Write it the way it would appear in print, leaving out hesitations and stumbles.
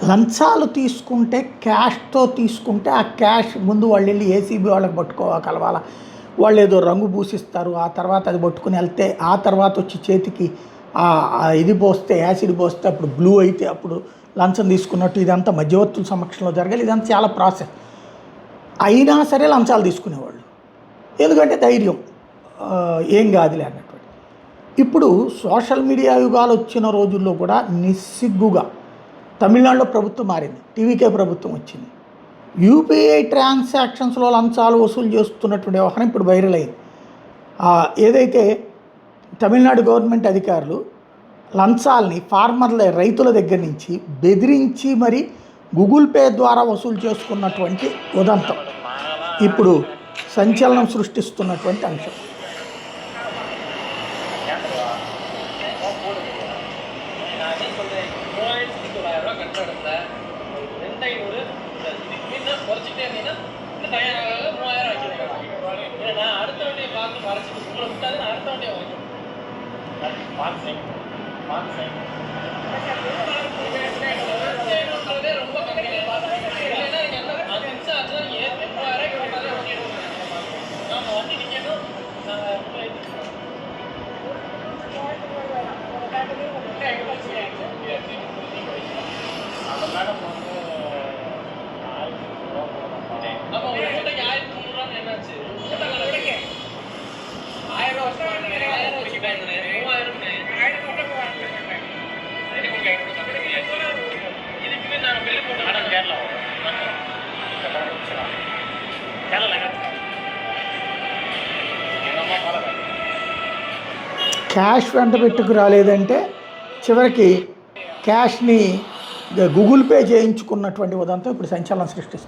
లంచాలు తీసుకుంటే క్యాష్తో తీసుకుంటే ఆ క్యాష్ ముందు వాళ్ళు వెళ్ళి ఏసీబీ వాళ్ళకి కలవాలా, వాళ్ళు ఏదో రంగు పూసిస్తారు, ఆ తర్వాత అది పట్టుకుని వెళ్తే ఆ తర్వాత వచ్చి చేతికి ఇది పోస్తే యాసిడ్ పోస్తే అప్పుడు బ్లూ అయితే అప్పుడు లంచం తీసుకున్నట్టు ఇదంతా మధ్యవర్తుల సమక్షంలో జరగాలి. ఇదంతా చాలా ప్రాసెస్. అయినా సరే లంచాలు తీసుకునేవాళ్ళు, ఎందుకంటే ధైర్యం ఏం కాదులే అన్నటువంటి. ఇప్పుడు సోషల్ మీడియా యుగాలు వచ్చిన రోజుల్లో కూడా నిస్సిగ్గుగా తమిళనాడులో ప్రభుత్వం మారింది, టీవీకే ప్రభుత్వం వచ్చింది. యూపీఐ ట్రాన్సాక్షన్స్లో లంచాలు వసూలు చేస్తున్నటువంటి వ్యవహారం ఇప్పుడు వైరల్ అయింది. ఏదైతే తమిళనాడు గవర్నమెంట్ అధికారులు లంచాలని రైతుల దగ్గర నుంచి బెదిరించి మరి గూగుల్ పే ద్వారా వసూలు చేసుకున్నటువంటి ఉదంతం ఇప్పుడు సంచలనం సృష్టిస్తున్నటువంటి అంశం. క్యాష్ వెంట పెట్టుకు రాలేదంటే చివరికి క్యాష్ని గూగుల్ పే చేయించుకున్నటువంటి ఉదంతం ఇప్పుడు సంచలనం సృష్టిస్తుంది.